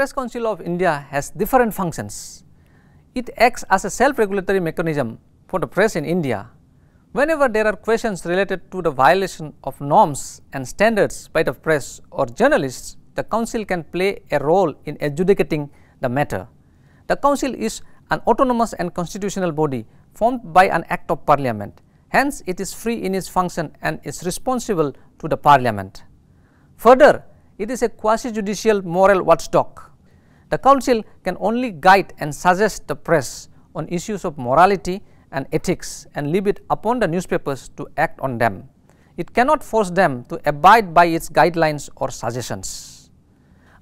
Press Council of India has different functions. It acts as a self-regulatory mechanism for the press in India. Whenever there are questions related to the violation of norms and standards by the press or journalists, the Council can play a role in adjudicating the matter. The Council is an autonomous and constitutional body formed by an Act of Parliament. Hence, it is free in its function and is responsible to the Parliament. Further, it is a quasi-judicial moral watchdog. The Council can only guide and suggest the press on issues of morality and ethics and leave it upon the newspapers to act on them. It cannot force them to abide by its guidelines or suggestions.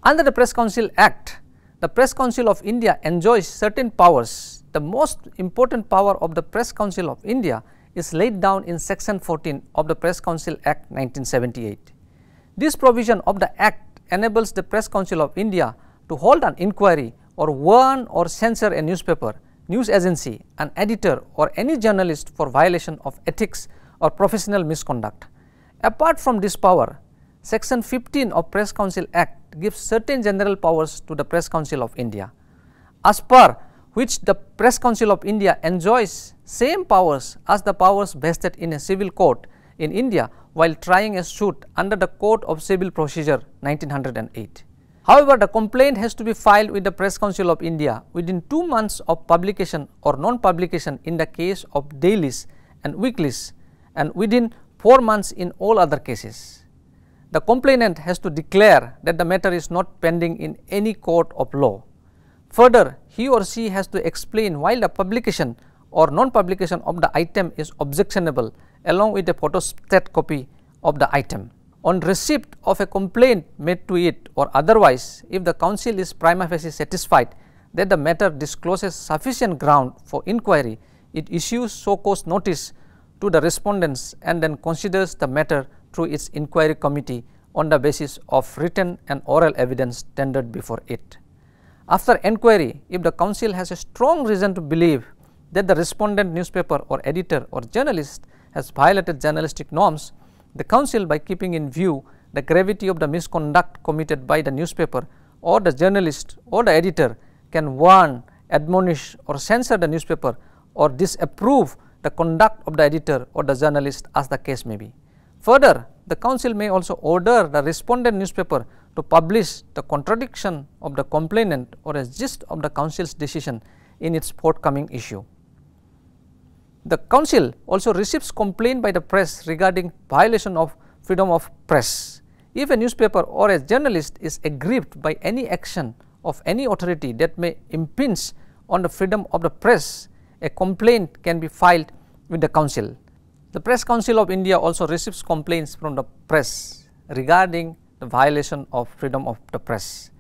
Under the Press Council Act, the Press Council of India enjoys certain powers. The most important power of the Press Council of India is laid down in Section 14 of the Press Council Act 1978. This provision of the Act enables the Press Council of India to hold an inquiry or warn or censure a newspaper, news agency, an editor or any journalist for violation of ethics or professional misconduct. Apart from this power, Section 15 of Press Council Act gives certain general powers to the Press Council of India, as per which the Press Council of India enjoys same powers as the powers vested in a civil court in India while trying a suit under the Code of Civil Procedure 1908. However, the complaint has to be filed with the Press Council of India within 2 months of publication or non-publication in the case of dailies and weeklies, and within 4 months in all other cases. The complainant has to declare that the matter is not pending in any court of law. Further, he or she has to explain why the publication or non-publication of the item is objectionable along with a photostat copy of the item. On receipt of a complaint made to it or otherwise, if the Council is prima facie satisfied that the matter discloses sufficient ground for inquiry, it issues so-called notice to the respondents and then considers the matter through its inquiry committee on the basis of written and oral evidence tendered before it. After inquiry, if the Council has a strong reason to believe that the respondent newspaper or editor or journalist has violated journalistic norms, the Council, by keeping in view the gravity of the misconduct committed by the newspaper or the journalist or the editor, can warn, admonish or censure the newspaper or disapprove the conduct of the editor or the journalist as the case may be. Further, the Council may also order the respondent newspaper to publish the contradiction of the complainant or a gist of the Council's decision in its forthcoming issue. The Council also receives complaint by the press regarding violation of freedom of press. If a newspaper or a journalist is aggrieved by any action of any authority that may impinge on the freedom of the press, a complaint can be filed with the Council. The Press Council of India also receives complaints from the press regarding the violation of freedom of the press.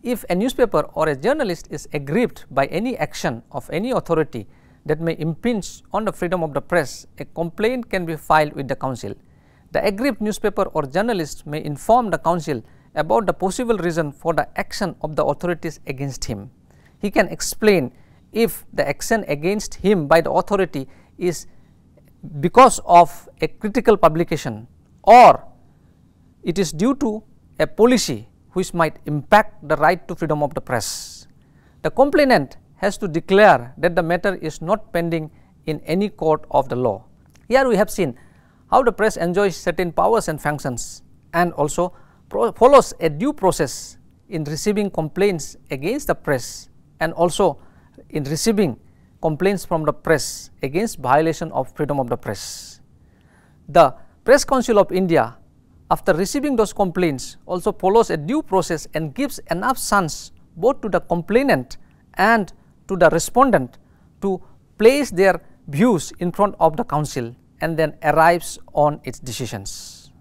If a newspaper or a journalist is aggrieved by any action of any authority that may impinge on the freedom of the press, a complaint can be filed with the Council. The aggrieved newspaper or journalist may inform the Council about the possible reason for the action of the authorities against him. He can explain if the action against him by the authority is because of a critical publication or it is due to a policy which might impact the right to freedom of the press. The complainant has to declare that the matter is not pending in any court of the law. Here we have seen how the press enjoys certain powers and functions and also follows a due process in receiving complaints against the press and also in receiving complaints from the press against violation of freedom of the press. The Press Council of India, after receiving those complaints, also follows a due process and gives enough chance both to the complainant and to the respondent to place their views in front of the Council and then arrives on its decisions.